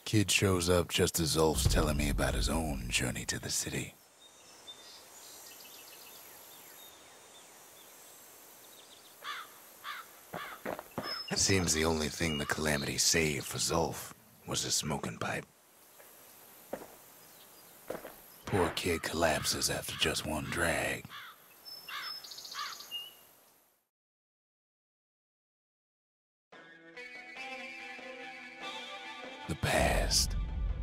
Kid shows up just as Ulf's telling me about his own journey to the city. Seems the only thing the Calamity saved for Zulf was a smoking pipe. Poor kid collapses after just one drag. The past.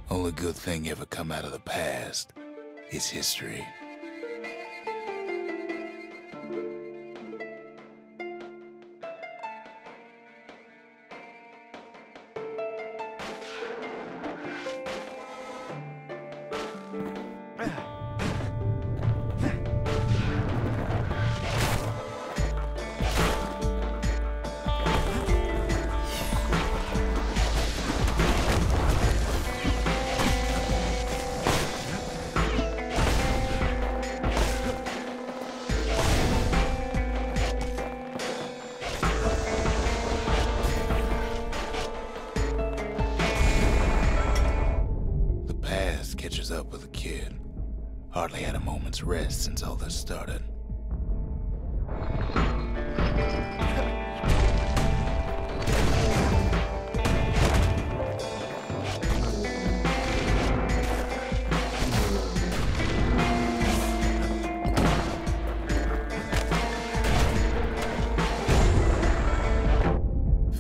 Only good thing ever come out of the past is history. Catches up with the kid. Hardly had a moment's rest since all this started.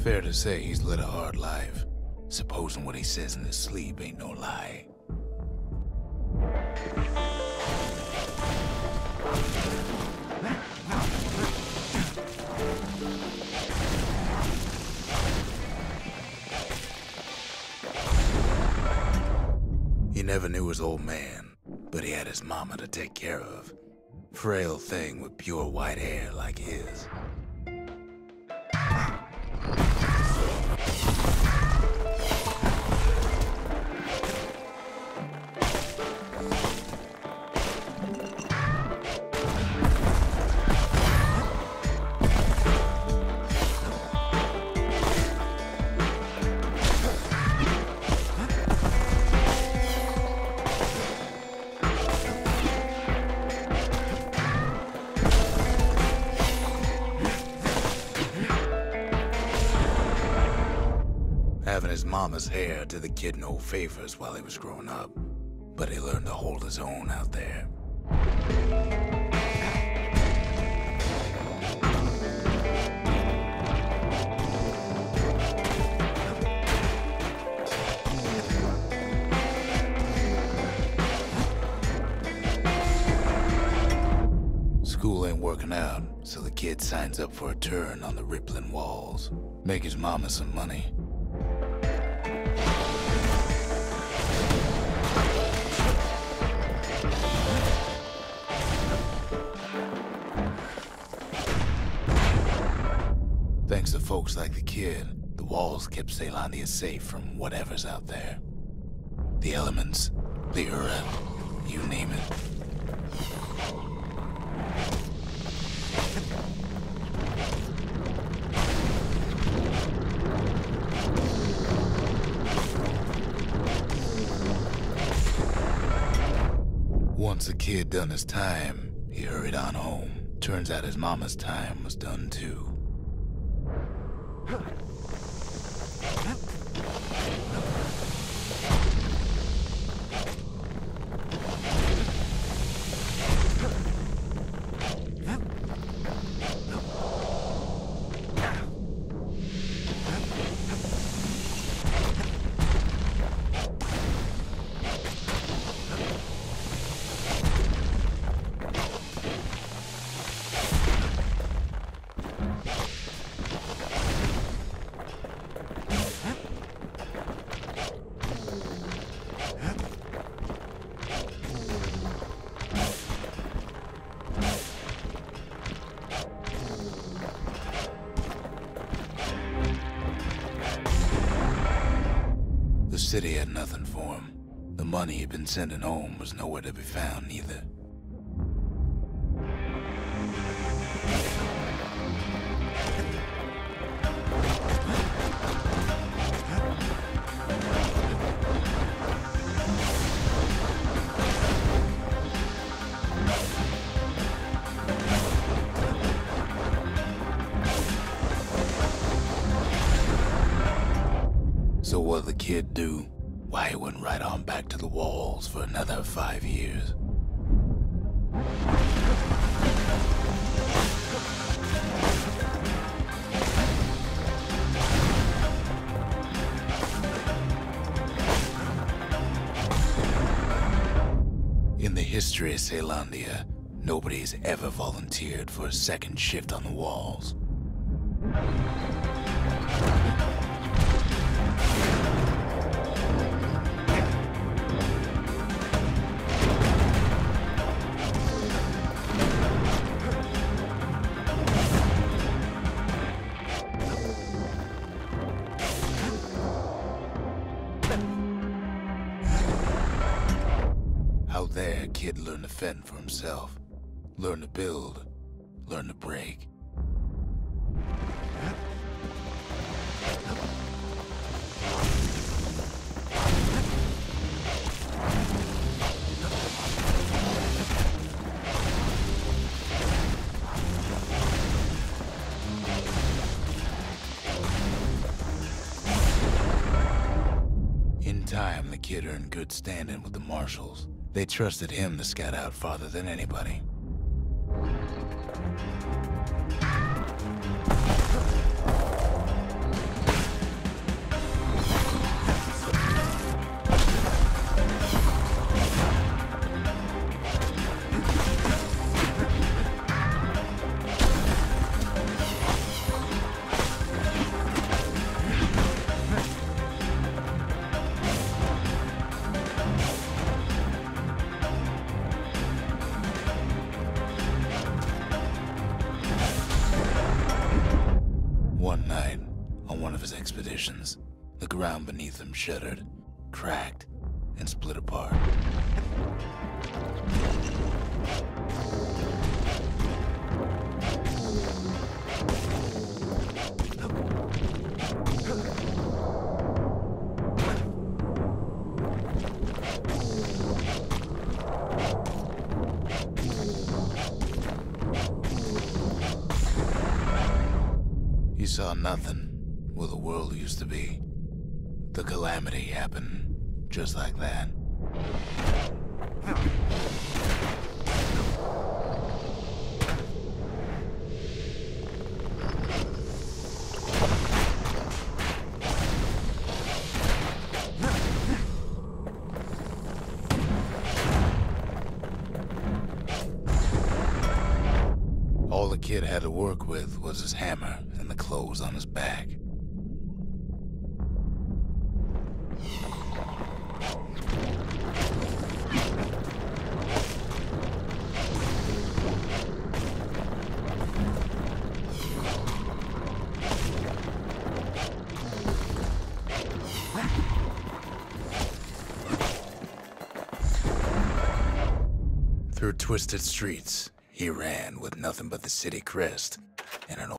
Fair to say he's led a hard life, supposing what he says in his sleep ain't no lie. He never knew his old man, but he had his mama to take care of. Frail thing with pure white hair like his. Having his mama's hair did the kid no favors while he was growing up, but he learned to hold his own out there. School ain't working out, so the kid signs up for a turn on the rippling walls. Make his mama some money. Thanks to folks like the kid, the walls kept Ceylondia safe from whatever's out there. The elements, the Ura, you name it. Once the kid done his time, he hurried on home. Turns out his mama's time was done too. The city had nothing for him. The money he'd been sending home was nowhere to be found either. what'd the kid do? Why, he went right on back to the walls for another 5 years. In the history of Caelondia, nobody's ever volunteered for a second shift on the walls. Out there, kid learned to fend for himself, learn to build, learn to break. In time, the kid earned good standing with the marshals. They trusted him to scout out farther than anybody. One night, on one of his expeditions, the ground beneath him shuddered, cracked, and split apart. He saw nothing where the world used to be. The calamity happened just like that. All the kid had to work with was his hammer and the clothes on his back. Through twisted streets, he ran with nothing but the city crest and an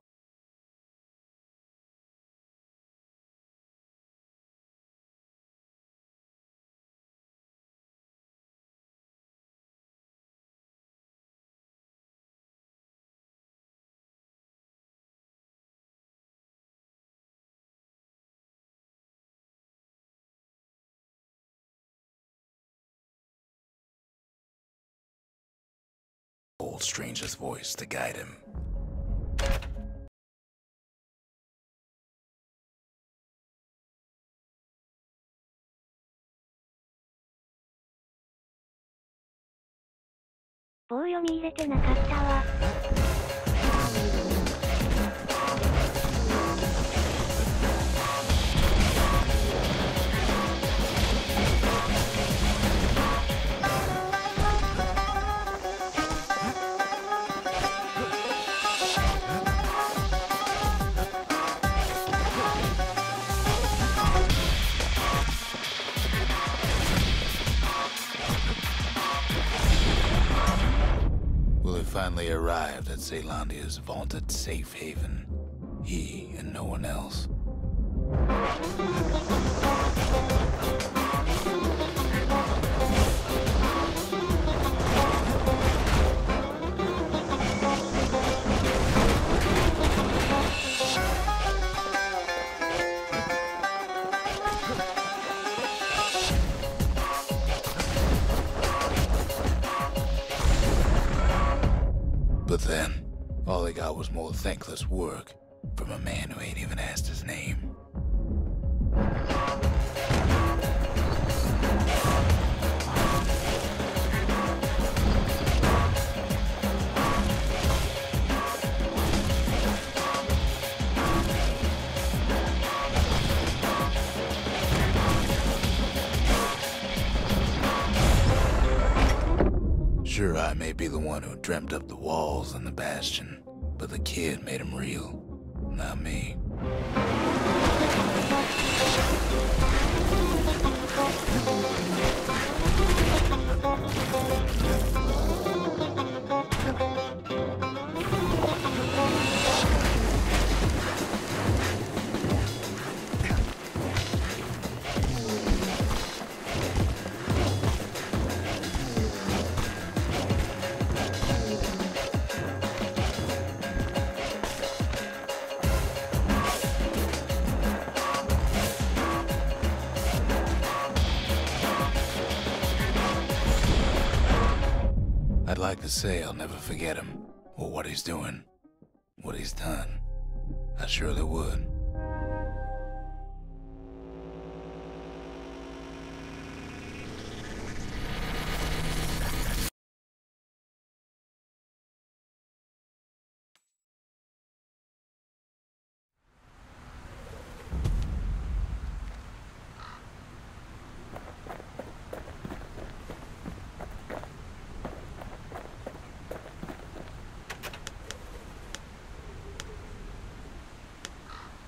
old stranger's voice to guide him.棒読み入れてなかったわ。Will he finally arrived at Caelondia's vaunted safe haven? He and no one else. All they got was more thankless work from a man who ain't even asked his name. Sure, I may be the one who dreamt up the walls and the Bastion, but the kid made them real, not me. I'd like to say I'll never forget him, or what he's doing, what he's done. I surely would.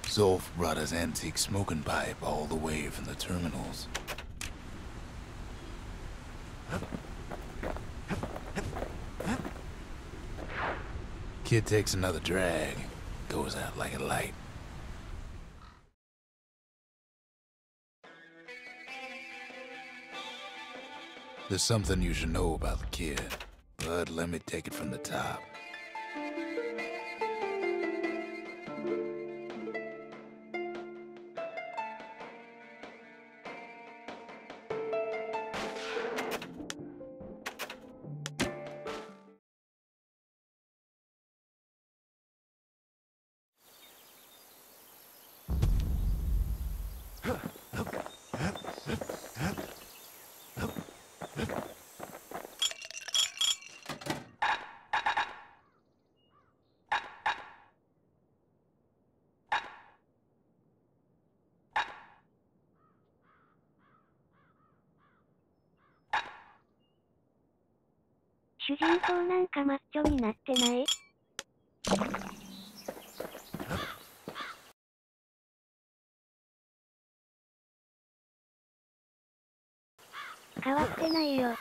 Zolf brought his antique smoking pipe all the way from the terminals. Kid takes another drag, goes out like a light. There's something you should know about the kid, but let me take it from the top.主人公なんかマッチョになってない？変わってないよ。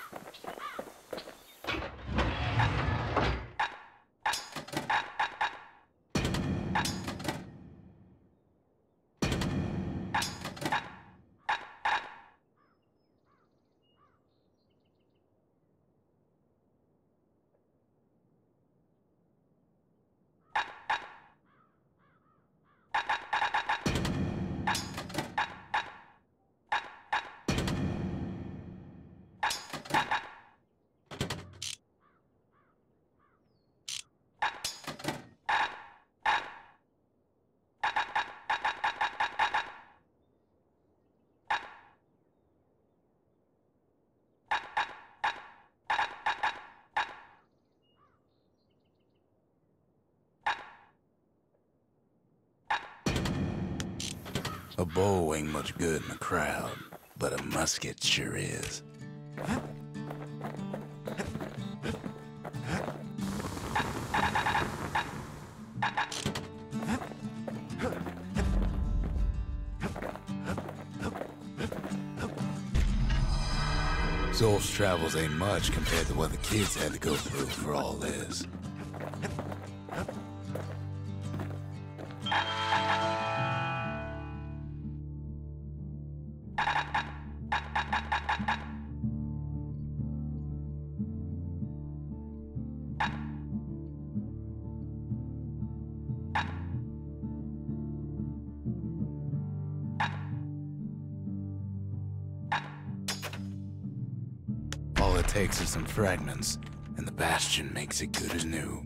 A bow ain't much good in a crowd, but a musket sure is. Zolf's travels ain't much compared to what the kids had to go through for all this. All it takes is some fragments, and the Bastion makes it good as new.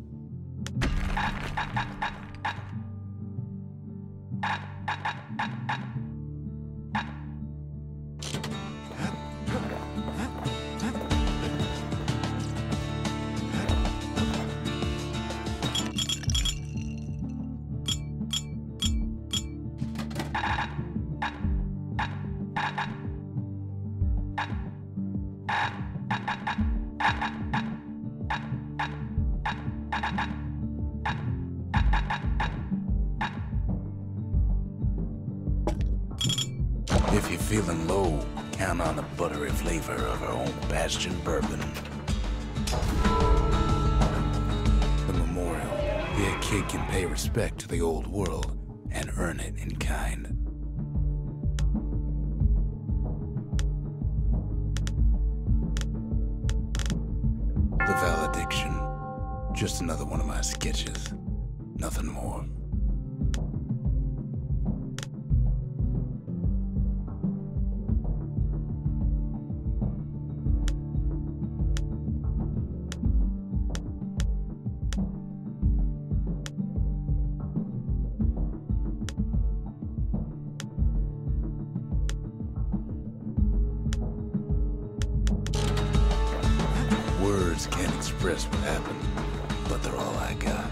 If you're feeling low, count on the buttery flavor of our own Bastion bourbon. The memorial. Here a kid can pay respect to the old world and earn it in kind. The valediction. Just another one of my sketches. Nothing more. Words can't express what happened, but they're all I got.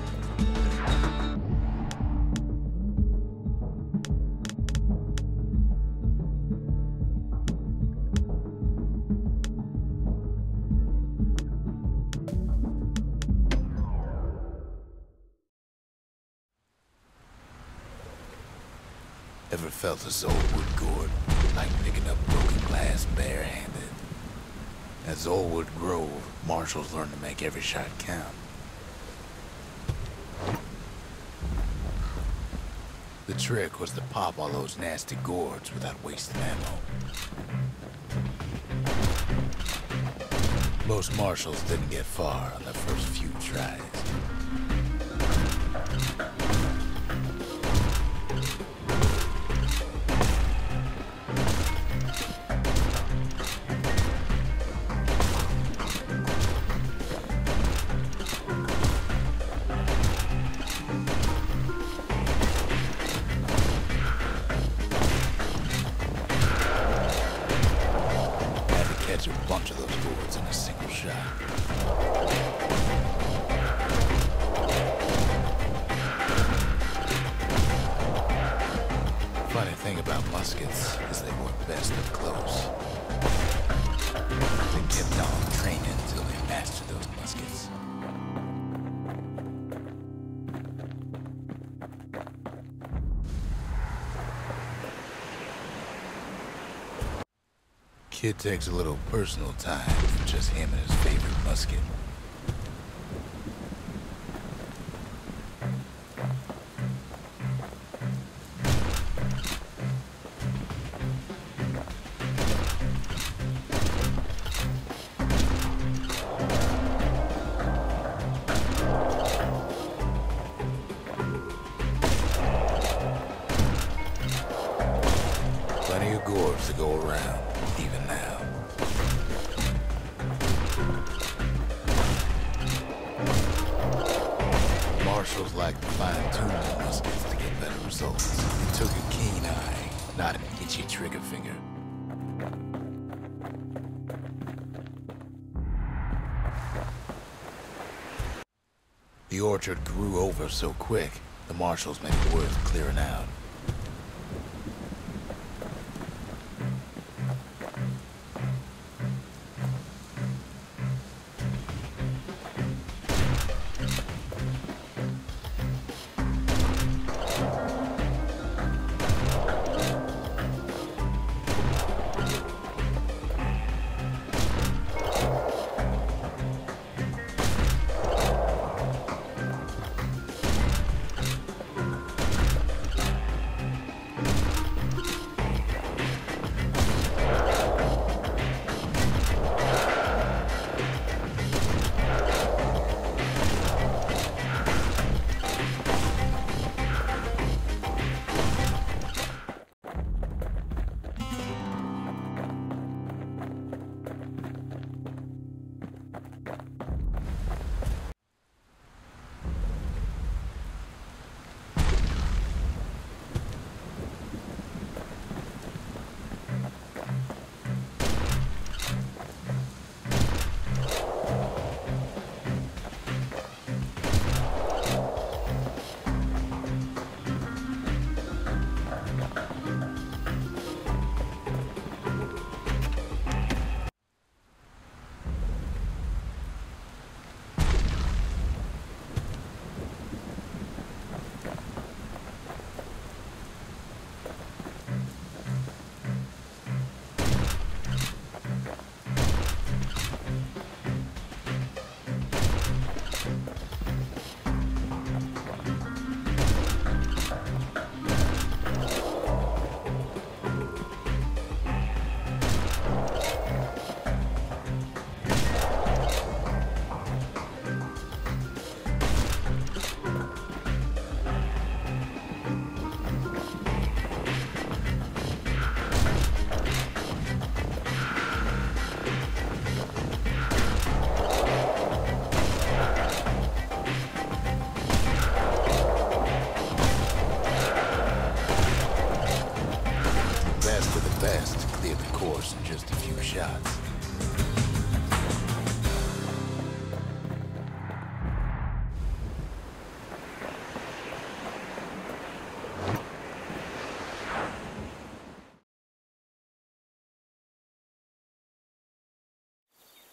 Ever felt a Zolwood gourd, like picking up broken glass barehanded? At Zolwood Grove, marshals learned to make every shot count. The trick was to pop all those nasty gourds without wasting ammo. Most marshals didn't get far on their first few tries. Catch a bunch of those gourds in a single shot. Funny thing about muskets is they work best up close. They kept on training until they mastered those muskets. Kid takes a little personal time for just him and his favorite musket. Plenty of gourds to go around. Even now. Marshals like to fine-tune their muskets to get better results. It took a keen eye, not an itchy trigger finger. The orchard grew over so quick, the marshals made it worth clearing out.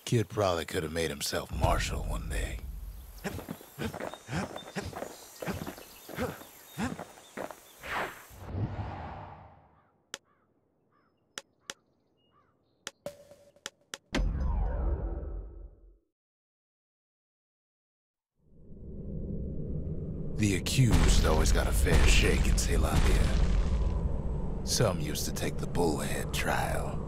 Kid probably could have made himself marshal one day. The accused always got a fair shake in Zealandia. Some used to take the bullhead trial.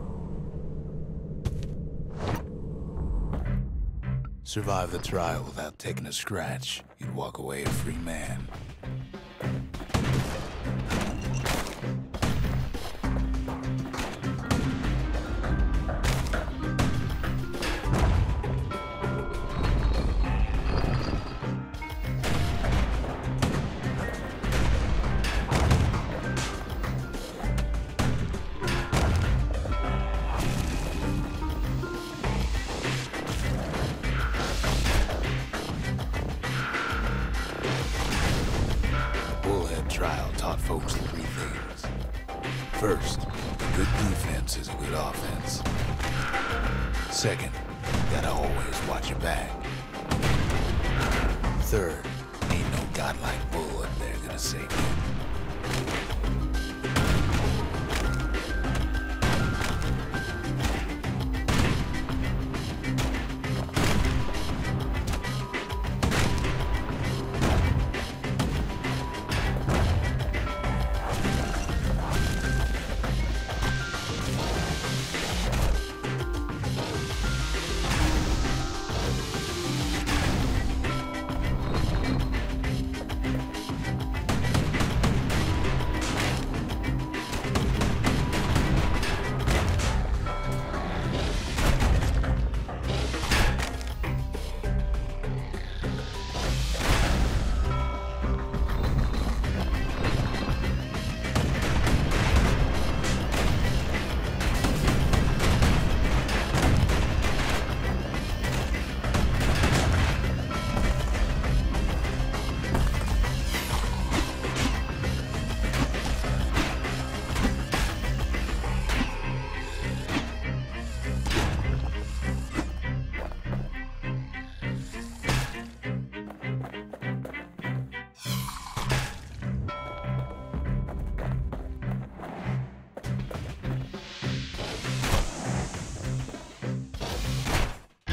Survive the trial without taking a scratch, you'd walk away a free man. Trial taught folks three things. First, a good defense is a good offense. Second, you gotta always watch your back. Third, ain't no godlike bull up there gonna save you.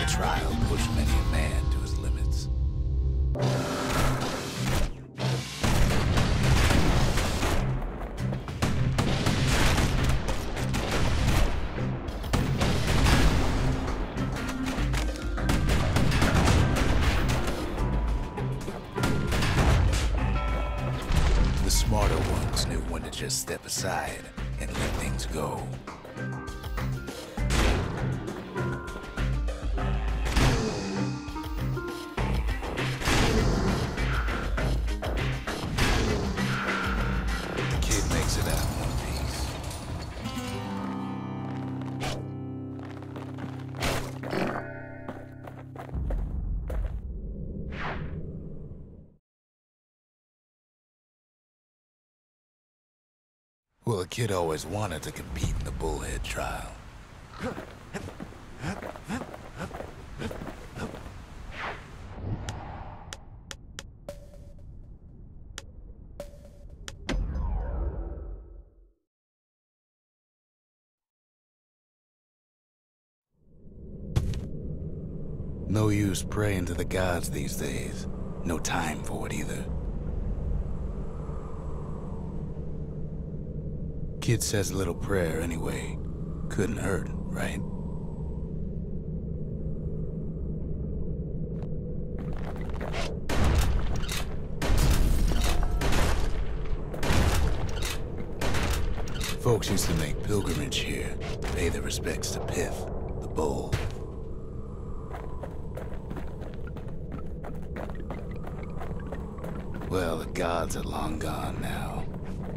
Trial pushed many a man to his limits. The smarter ones knew when to just step aside and let things go. Well, a kid always wanted to compete in the bullhead trial. No use praying to the gods these days. No time for it either. Kid says a little prayer anyway. Couldn't hurt, right? Folks used to make pilgrimage here, pay their respects to Pith, the bull. Well, the gods are long gone now,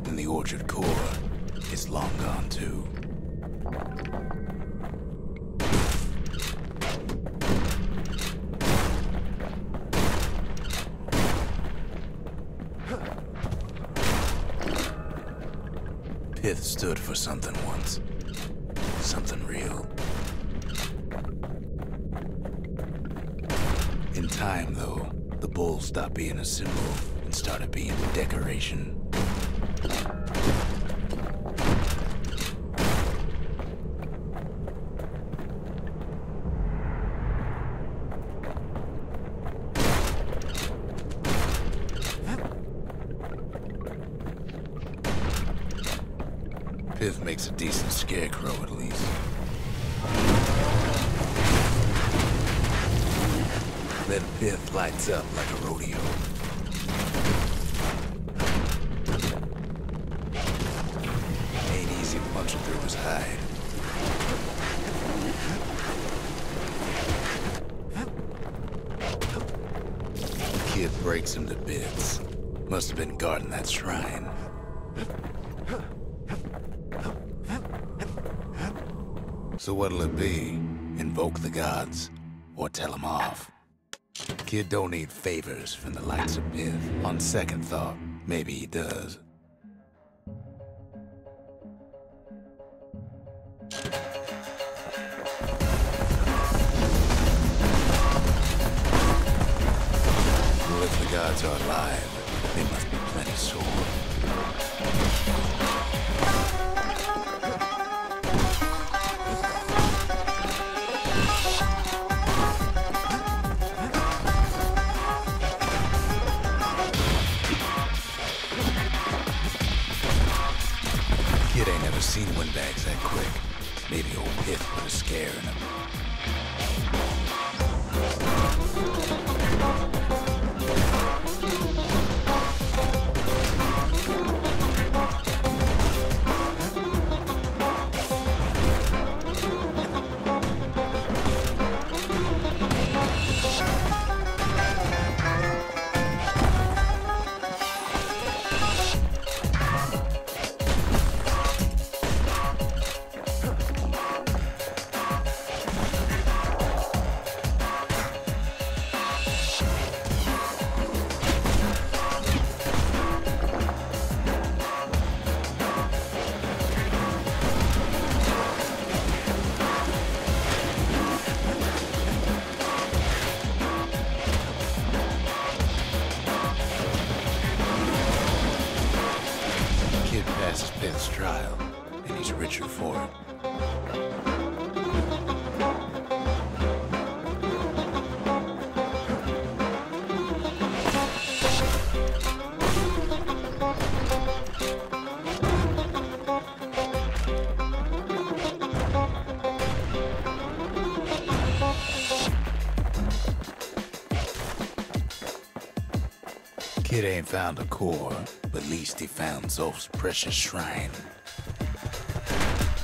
and the orchard core is long gone too. Pith stood for something once. Something real. time, though, the bull stopped being a symbol and started being a decoration. Pith makes a decent scarecrow, at least. Then Pith lights up like a rodeo. Ain't easy punching through his hide. Kid breaks him to bits. Must have been guarding that shrine. So what'll it be? Invoke the gods? Or tell them off? Kid don't need favors from the likes of Pith. On second thought, maybe he does. Well, if the gods are alive, they must be plenty sore. Kid ain't never seen windbags that quick. Maybe old Pith put a scare in him. Passes Pith's trial, and he's richer for it. Kid ain't found a core, but at least he found Zulf's precious shrine.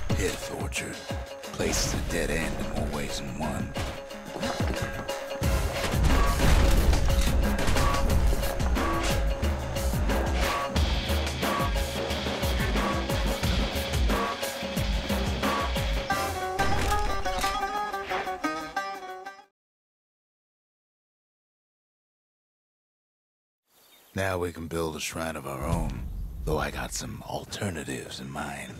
Pith Orchard. Place is a dead end in more ways than one. Now we can build a shrine of our own, though I got some alternatives in mind.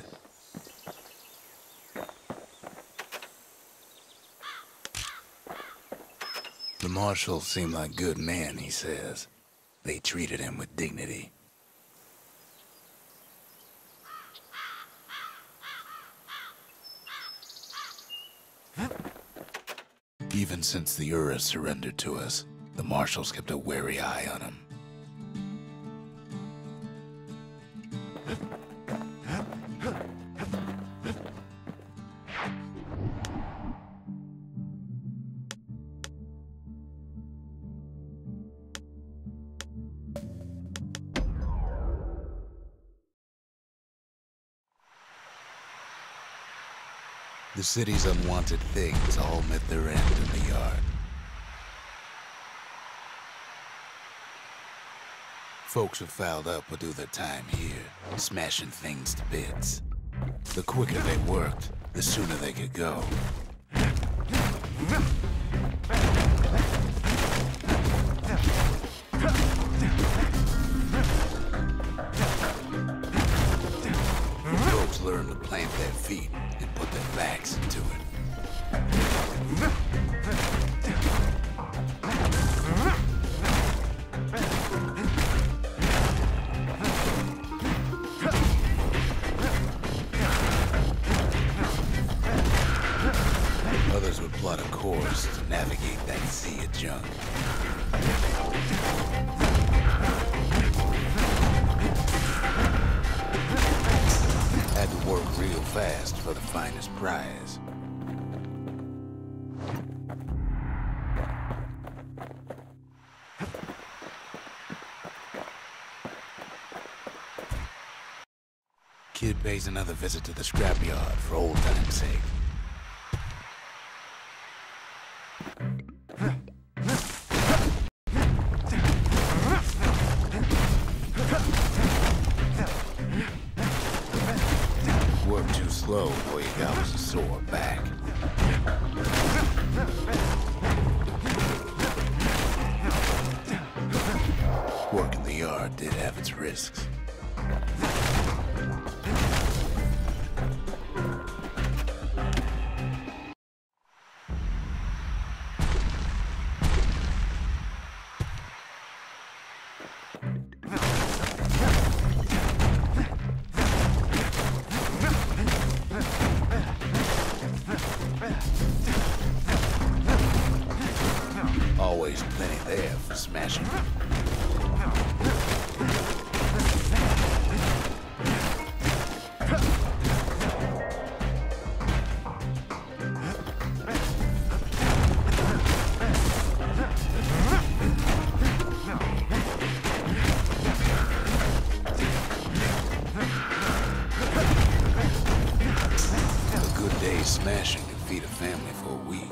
The marshals seem like good men, he says. They treated him with dignity. Even since the Ura surrendered to us, the marshals kept a wary eye on him. The city's unwanted things all met their end in the yard. Folks who fouled up would do their time here, smashing things to bits. The quicker they worked, the sooner they could go. Folks learned to plant their feet and put their backs into it. junk. Had to work real fast for the finest prize. Kid pays another visit to the scrapyard for old time's sake. Worked too slow, all you got was a sore back. Work in the yard did have its risks. Always plenty there for smashing. A good day's smashing can feed a family for a week.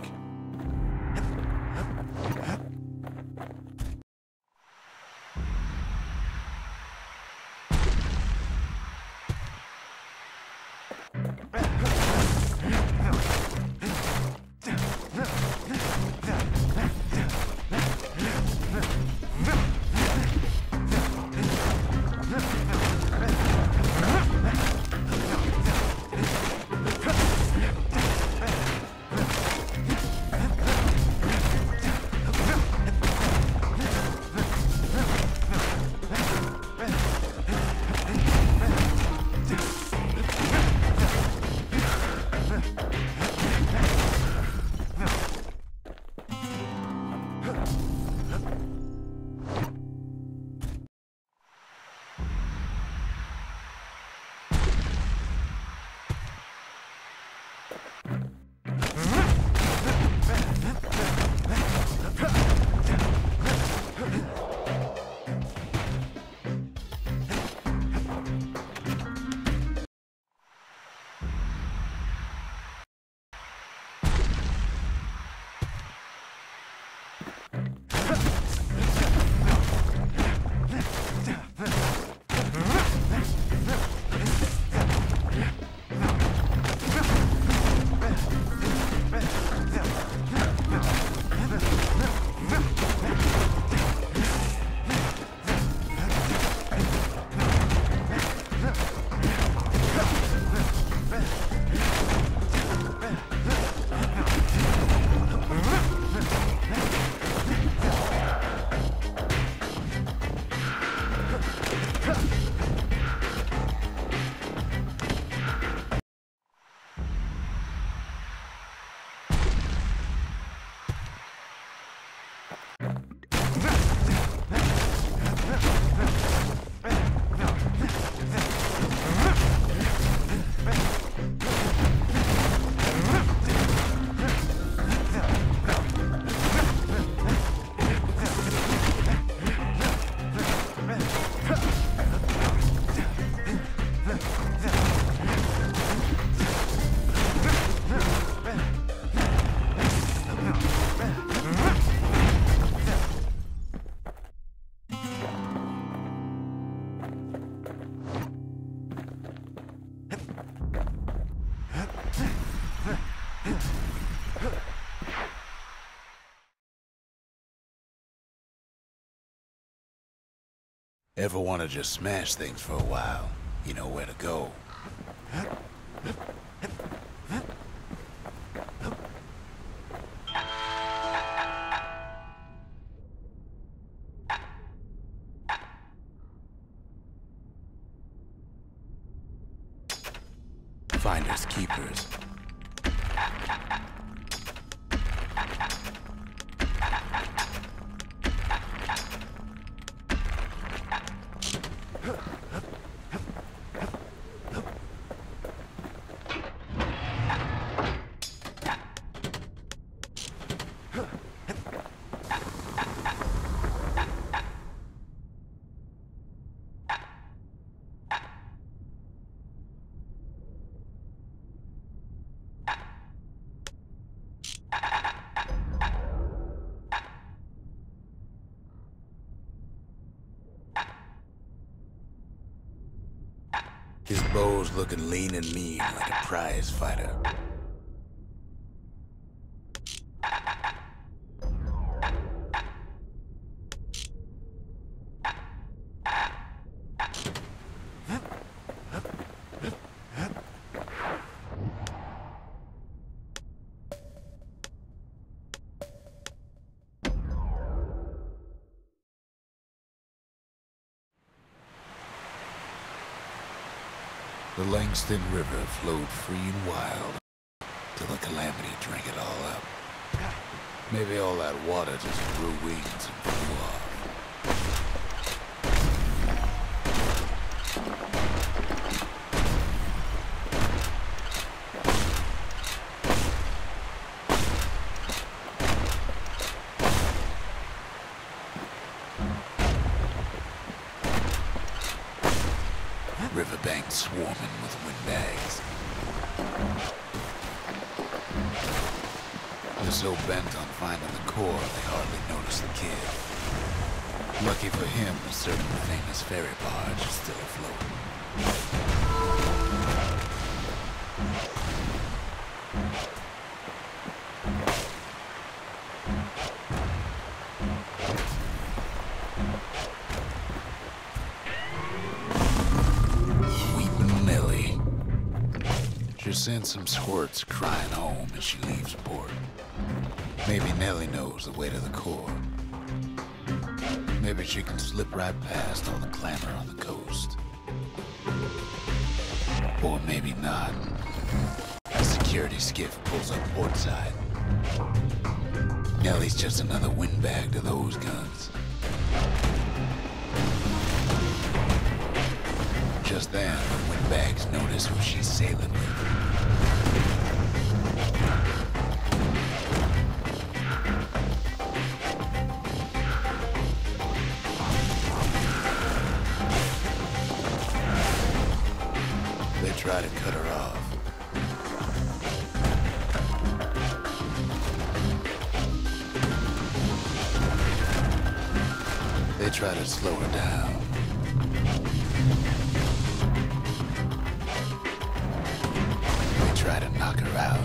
Ever want to just smash things for a while? You know where to go. Finders keepers. His bow's looking lean and mean like a prize fighter. The Langston River flowed free and wild till the calamity drank it all up. Maybe all that water just grew wings and flew off. Riverbanks swarming with windbags. They're so bent on finding the core, they hardly notice the kid. Lucky for him, a certain famous ferry barge is still afloat. She sends some squirts crying home as she leaves port. Maybe Nellie knows the way to the core. Maybe she can slip right past all the clamor on the coast. Or maybe not. A security skiff pulls up portside. Nellie's just another windbag to those guns. Just then, the windbags notice who she's sailing with. They try to cut her off. They try to slow her down. Try to knock her out.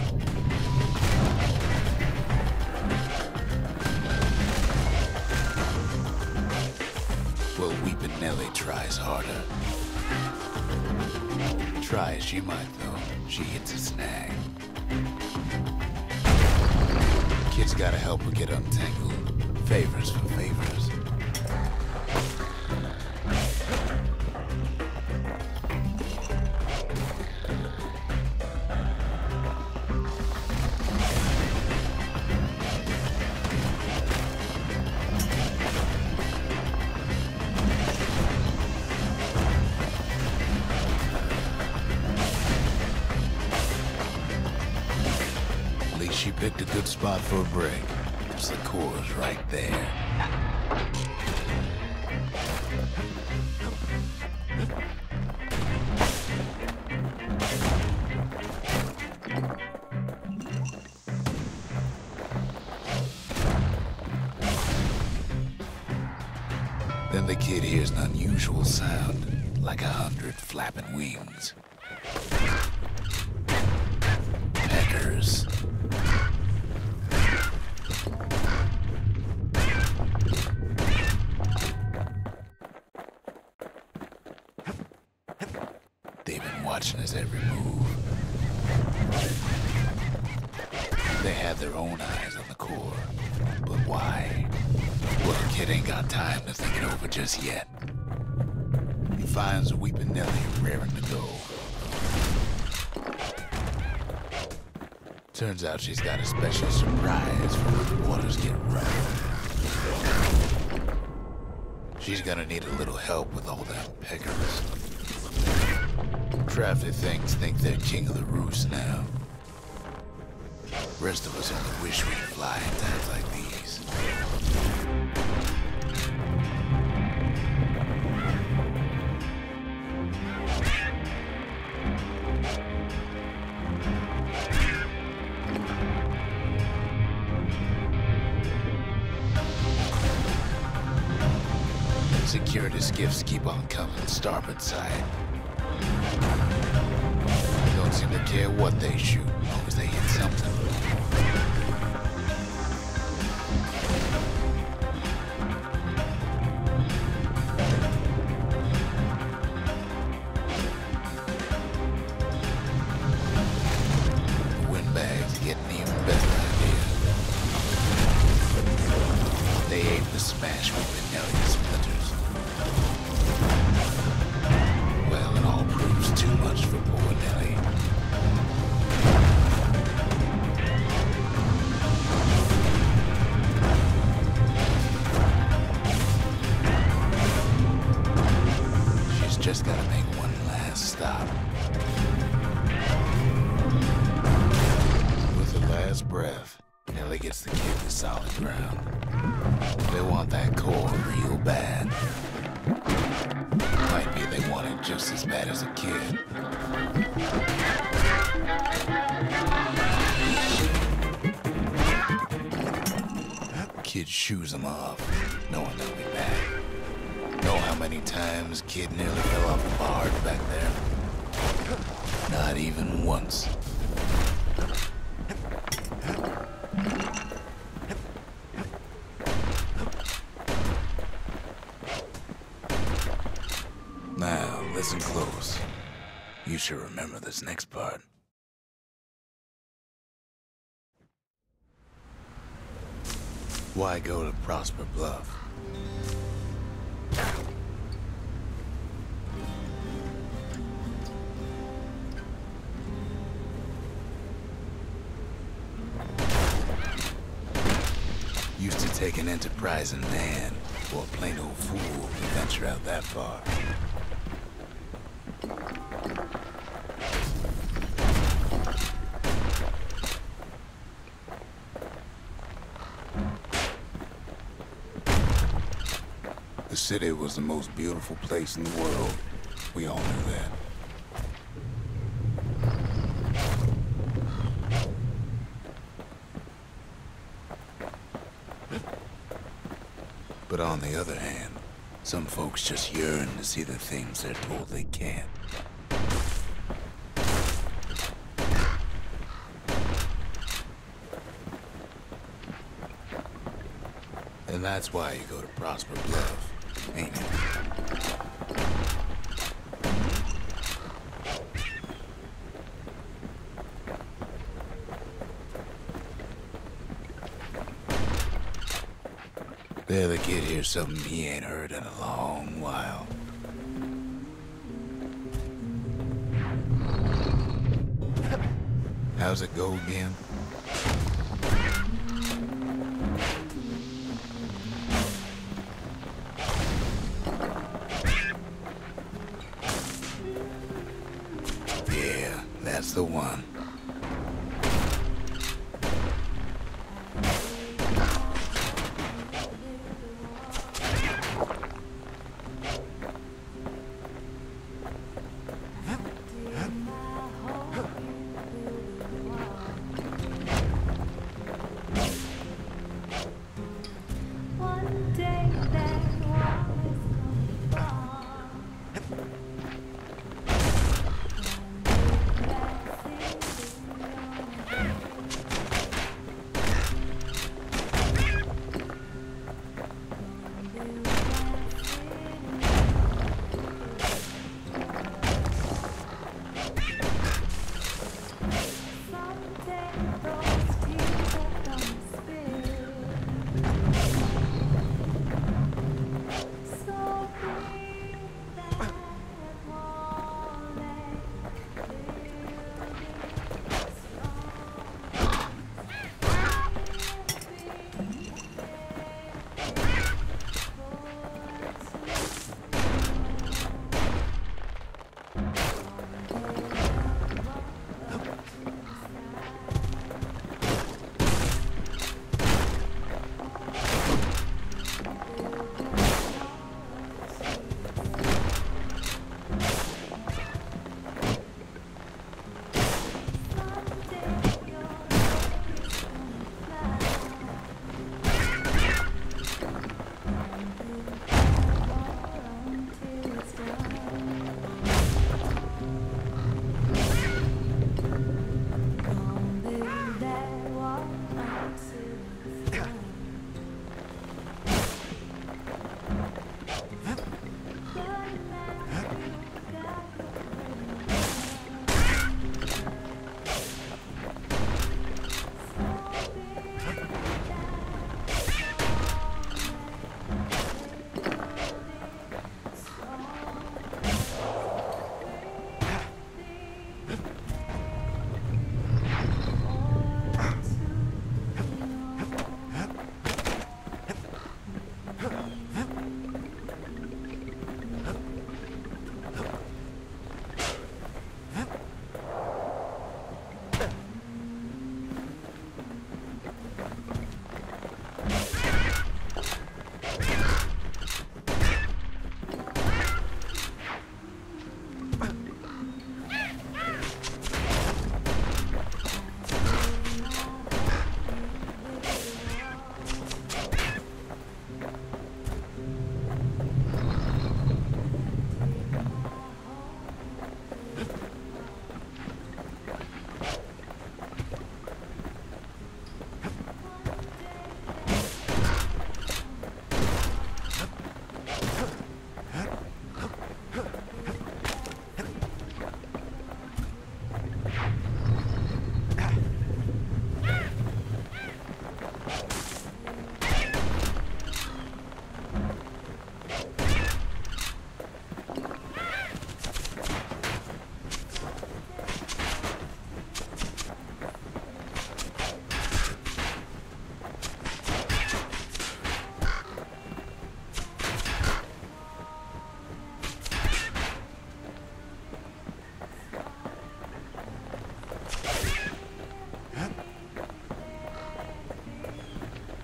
Well, Weepin' Nellie tries harder. Try as she might, though, she hits a snag. Kid's gotta help her get untangled. Favors for favors. She picked a good spot for a break, because the core's right there. Then the kid hears an unusual sound, like 100 flapping wings. Peckers. They've been watching his every move. They had their own eyes on the core. But why? Well, the kid ain't got time to think it over just yet. He finds Weepin' Nellie raring to go. Turns out she's got a special surprise for when the waters get rough. She's gonna need a little help with all them peckers. Crafty things think they're king of the roost now. Rest of us only wish we could fly in times like these. Security skiffs keep on coming starboard side. Don't seem to care what they shoot, as long as they hit something. The windbags get an even better idea. They aim to smash with the Nelly splinters. Well, it all proves too much for poor Nelly. She's just gotta make one last stop. With her last breath, Nelly gets the kid to solid ground. They want that core real bad. Might be they want it just as bad as a kid. Kid shoos him off, knowing they'll be back. Know how many times Kid nearly fell off a barge back there? Not even once. Now, listen close. You should remember this next part. Why go to Prosper Bluff? Used to take an enterprising man or a plain old fool to venture out that far. The city was the most beautiful place in the world. We all knew that. But on the other hand, some folks just yearn to see the things they're told they can't. And that's why you go to Prosper Bluff, ain't it? There the kid hears something he ain't heard in a long while. How's it go again? Yeah, that's the one.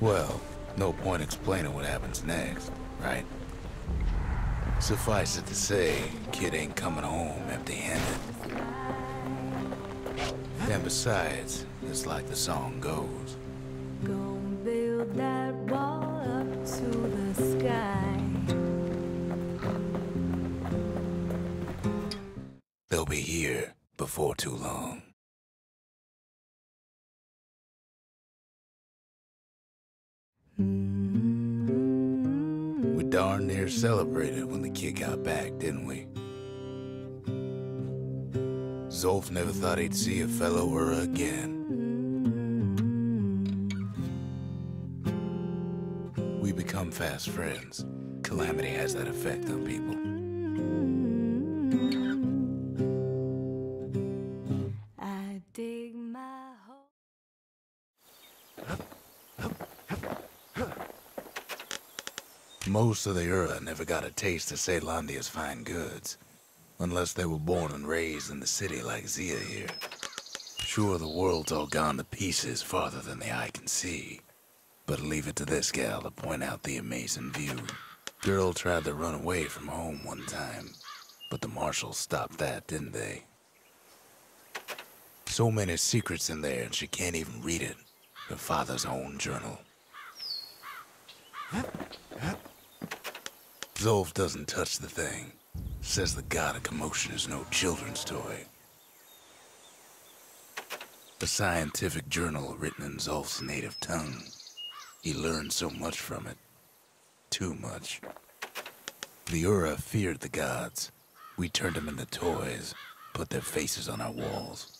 Well, no point explaining what happens next, right? Suffice it to say, kid ain't coming home empty-handed. And besides, it's like the song goes. Gonna build that wall up to the sky. They'll be here before too long. We darn near celebrated when the kid got back, didn't we? Zolf never thought he'd see a fellow Ura again. We become fast friends. Calamity has that effect on people. I dig my hole. Most of the Ura never got a taste of Caelondia's fine goods, unless they were born and raised in the city like Zia here. Sure, the world's all gone to pieces farther than the eye can see, but leave it to this gal to point out the amazing view. Girl tried to run away from home one time, but the marshals stopped that, didn't they? So many secrets in there and she can't even read it. Her father's own journal. Zolf doesn't touch the thing. Says the god of commotion is no children's toy. A scientific journal written in Zolf's native tongue. He learned so much from it. Too much. The Ura feared the gods. We turned them into toys, put their faces on our walls.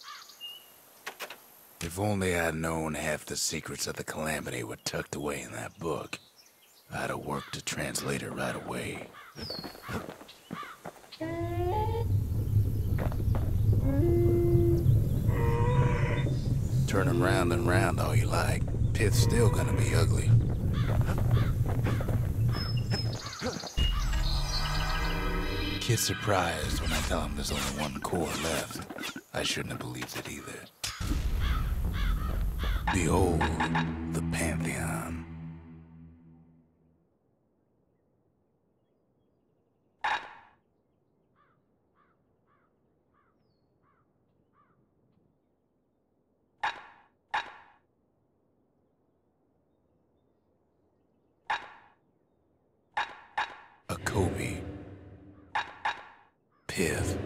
If only I'd known half the secrets of the Calamity were tucked away in that book, I'd have worked to translate it right away. Turn 'em round and round all you like. Pith's still gonna be ugly. Kid's surprised when I tell him there's only one core left. I shouldn't have believed it either. Behold, the Pantheon. A Kobe. Pith.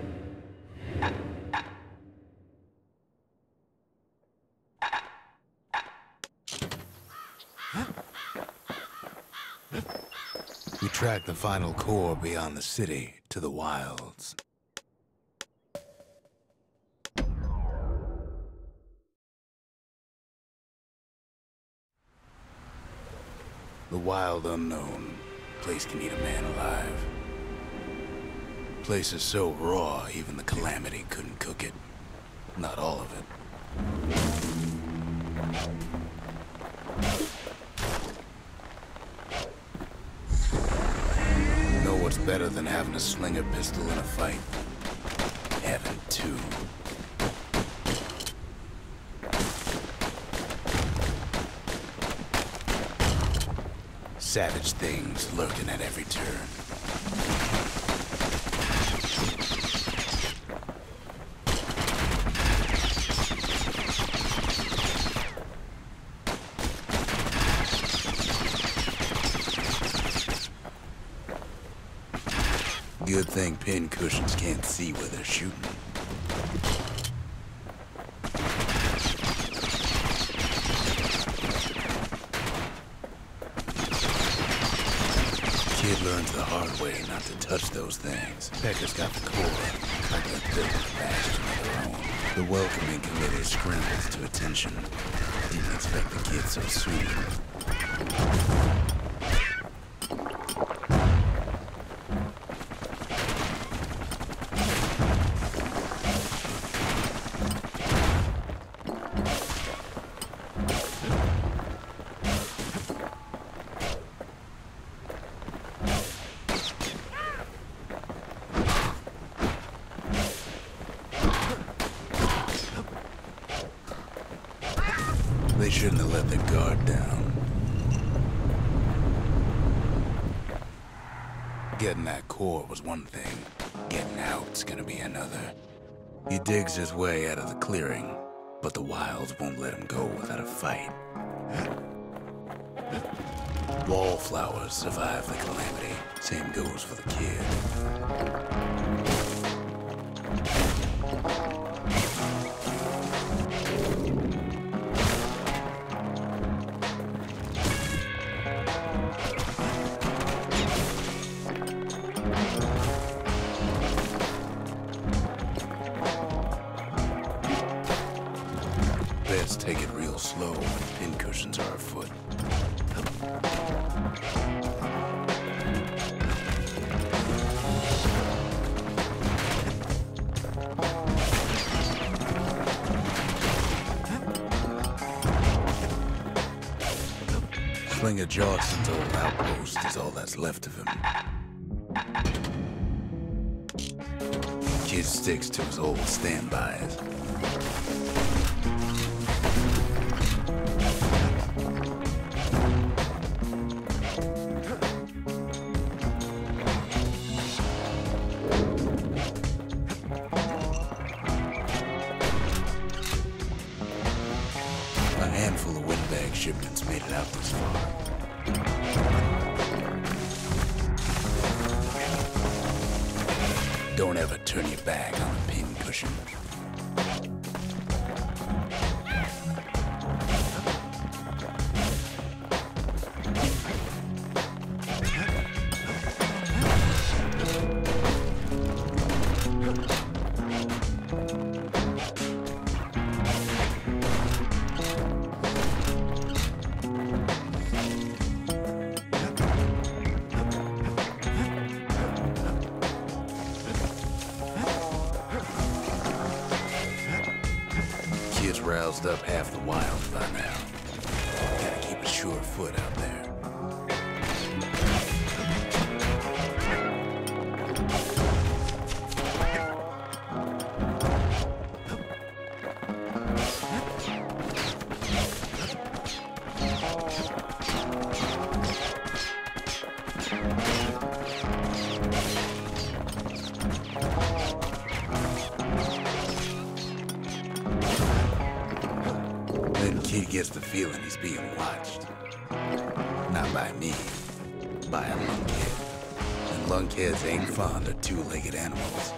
We tracked the final core beyond the city to the wilds. The wild unknown. Place can eat a man alive. Place is so raw, even the Calamity couldn't cook it. Not all of it. Know what's better than having a slinger pistol in a fight? Having two. Savage things lurking at every turn. Good thing pincushions can't see where they're shooting. Kid learns the hard way not to touch those things. Pekka's got the core, like they built a Bastion of their own. The welcoming committee scrambles to attention. Didn't expect the kid so soon. They shouldn't have let their guard down. Getting that core was one thing. Getting out's gonna be another. He digs his way out of the clearing, but the wilds won't let him go without a fight. Wallflowers survive the calamity. Same goes for the kid. Best take it real slow when pincushions are afoot. Slinger Johnson's old outpost is all that's left of him. Kid sticks to his old standbys. A handful of windbag shipments made it out this far. Don't ever turn your back on a pincushion. Kid's roused up half the wild by now. Gotta keep a sure foot out there. Then Kid gets the feeling he's being watched. Not by me, by a lunkhead. And lunkheads ain't fond of two-legged animals.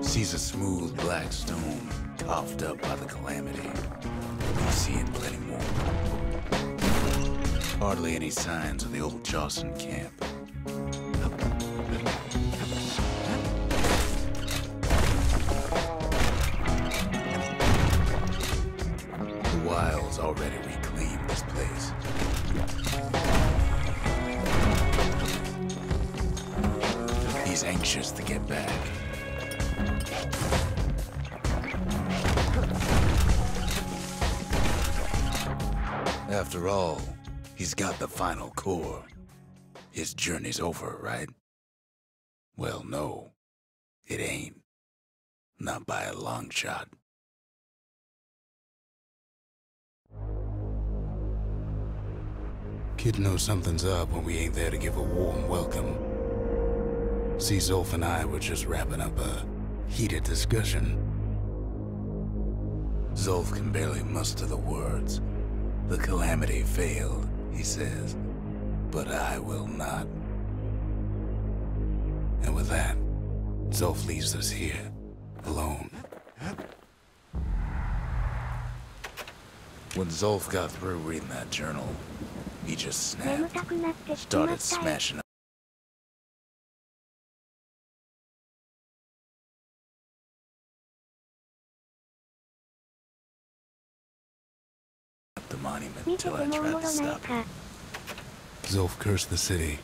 Sees a smooth black stone coughed up by the calamity. He's seeing plenty more. Hardly any signs of the old Jawson camp. The wilds already reclaimed this place. He's anxious to get back. After all, he's got the final core. His journey's over, right? Well, no, it ain't. Not by a long shot. Kid knows something's up when we ain't there to give a warm welcome. See, Zolf and I were just wrapping up a heated discussion. Zolf can barely muster the words. The calamity failed, he says, but I will not. And with that, Zolf leaves us here, alone. When Zolf got through reading that journal, he just snapped, started smashing up the monument till I tried to stop him. Zolf cursed the city,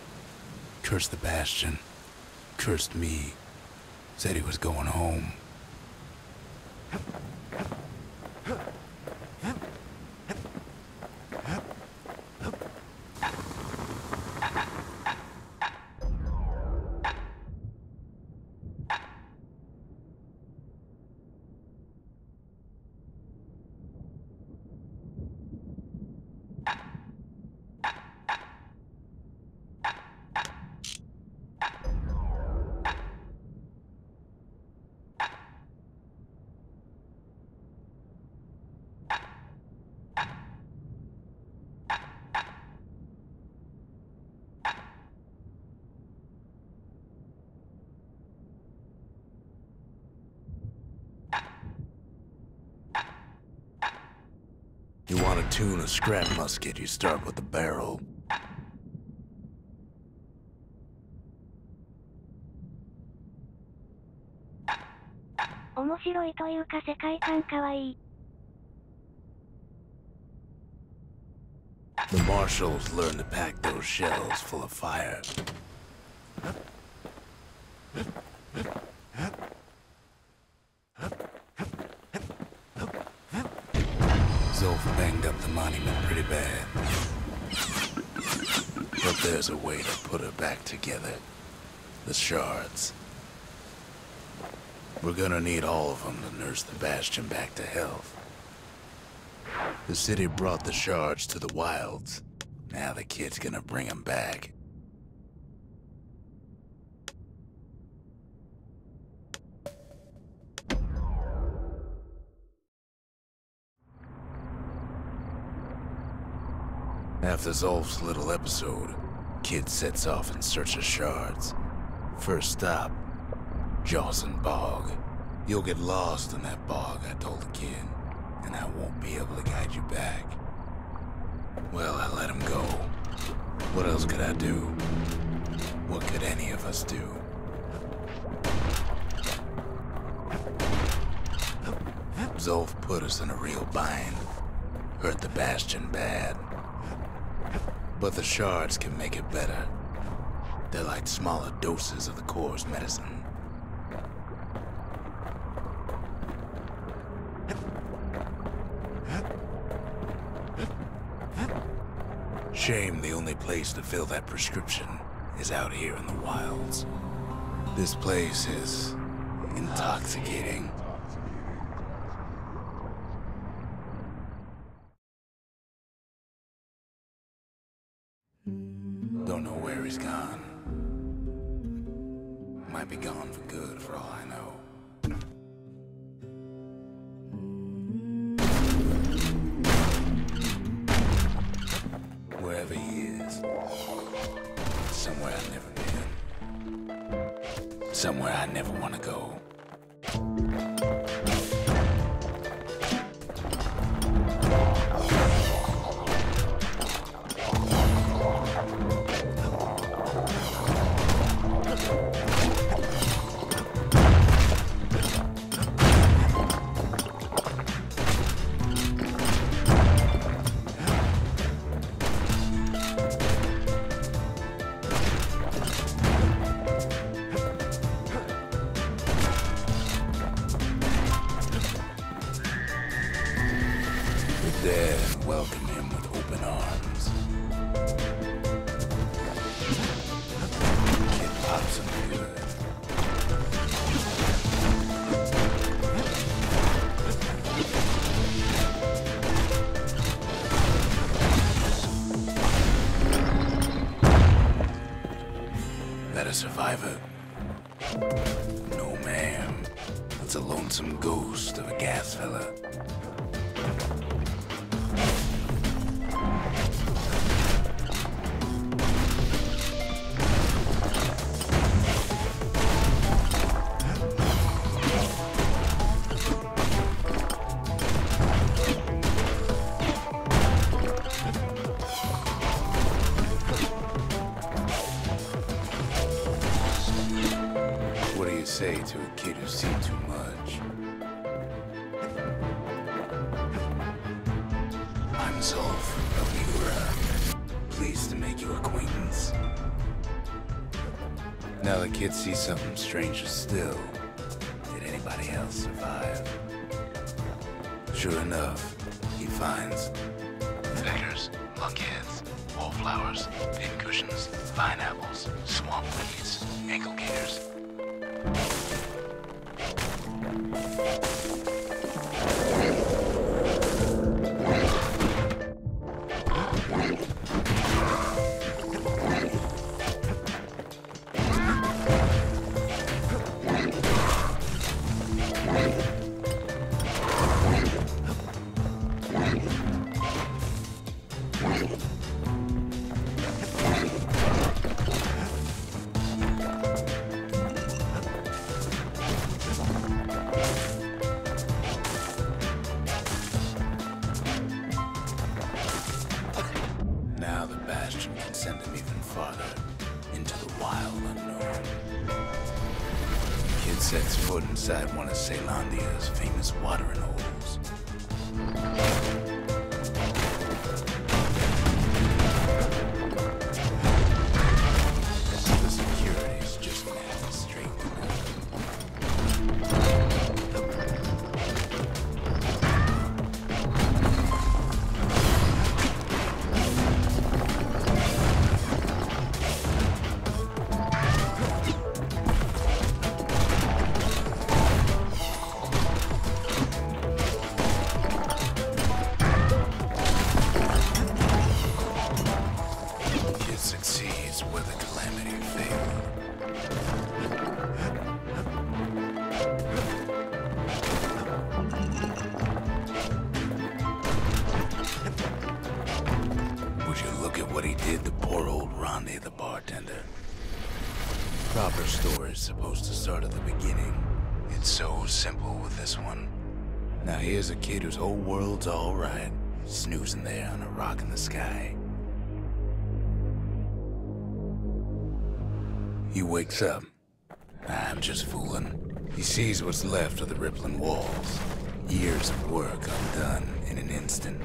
cursed the Bastion, cursed me. Said he was going home. You want to tune a scrap musket, you start with the barrel. 面白いというか世界観かわいい。The marshals learn to pack those shells full of fire. Zolf banged up the monument pretty bad. But there's a way to put it back together. The shards. We're gonna need all of them to nurse the Bastion back to health. The city brought the shards to the wilds. Now the kid's gonna bring them back. After Zolf's little episode, kid sets off in search of shards. First stop, Jawson Bog. You'll get lost in that bog, I told the kid, and I won't be able to guide you back. Well, I let him go. What else could I do? What could any of us do? Zolf put us in a real bind. Hurt the Bastion bad. But the shards can make it better. They're like smaller doses of the core's medicine. Shame the only place to fill that prescription is out here in the wilds. This place is intoxicating. Don't know where he's gone. Might be gone for good for all I know. Wherever he is, somewhere I've never been. Somewhere I never want to go. There and welcome him with open arms. Kid pops him good. That a survivor? No, ma'am. It's a lonesome ghost of a gas fella. What do you say to a kid who's seen too much? I'm Zolf of Ura. Pleased to make your acquaintance. Now the kid sees something stranger still. must survive. Sure enough, he finds feathers, lunkheads, wallflowers, pincushions, pineapples, swamp weeds, ankle gators. Now the Bastion can send him even farther into the wild unknown. Kid sets foot inside one of Ceylondia's famous watering holes. The security's just nasty straight. Succeeds where the calamity failed. Would you look at what he did to poor old Ronde the bartender? Proper story's supposed to start at the beginning. It's so simple with this one. Now here's a kid whose whole world's alright, snoozing there on a rock in the sky. He wakes up. I'm just fooling. He sees what's left of the rippling walls. Years of work undone in an instant.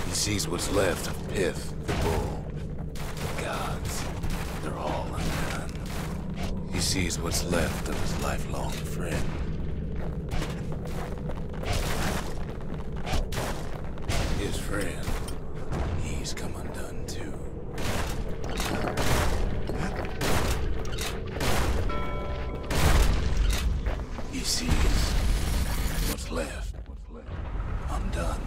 He sees what's left of Pith, the bull. The gods, they're all undone. He sees what's left of his lifelong friend. His friend, he's come undone too. He sees what's left undone.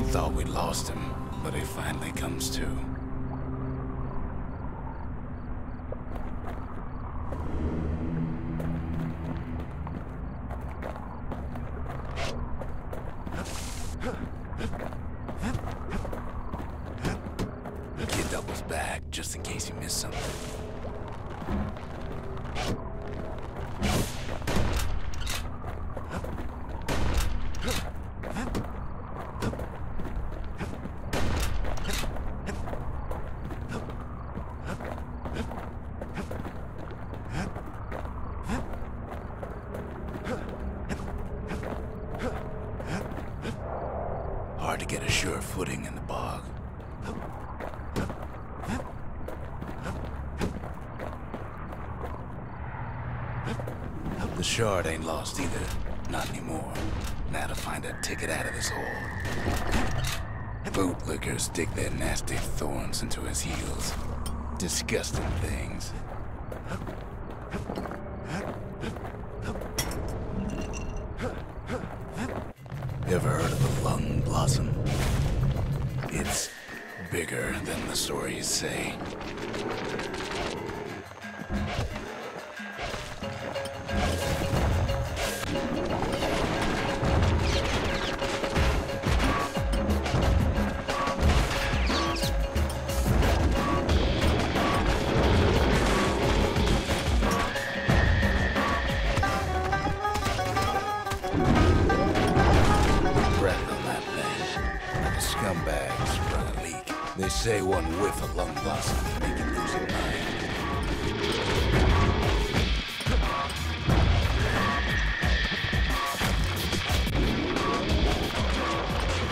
Thought we'd lost him, but he finally comes to. The kid doubles back just in case he missed something. Hard to get a sure footing in the bog. The shard ain't lost either. Not anymore. Now to find a ticket out of this hole. Bootlickers dig their nasty thorns into his heels. Disgusting things. Ever heard of the lung blossom? It's bigger than the stories say. Scumbags sprung a leak. They say one whiff of lung blossom can make you lose your mind.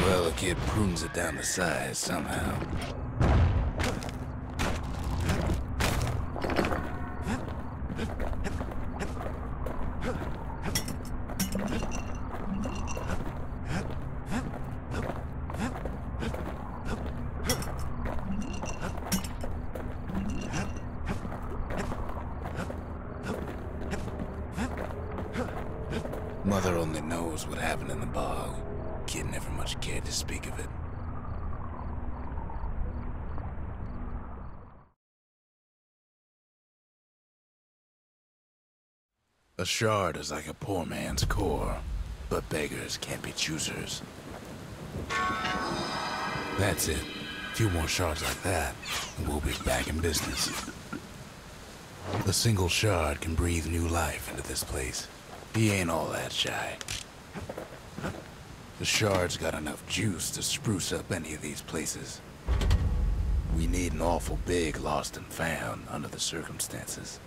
Well, the kid prunes it down to size somehow. Mother only knows what happened in the bog. Kid never much cared to speak of it. A shard is like a poor man's core, but beggars can't be choosers. That's it. A few more shards like that, and we'll be back in business. A single shard can breathe new life into this place. He ain't all that shy. The shard's got enough juice to spruce up any of these places. We need an awful big lost and found under the circumstances.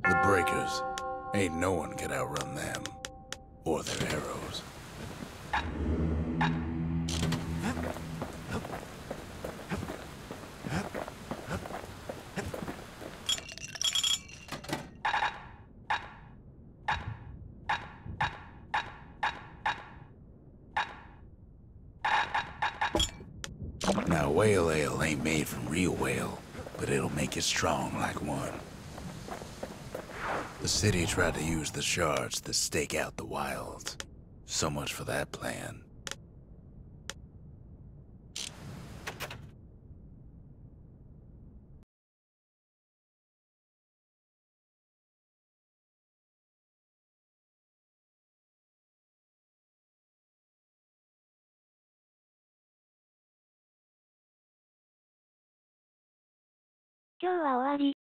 The breakers. Ain't no one can outrun them. Or their arrows. Now, whale ale ain't made from real whale, but it'll make you strong like one. The city tried to use the shards to stake out the wilds. So much for that plan.今日は終わり。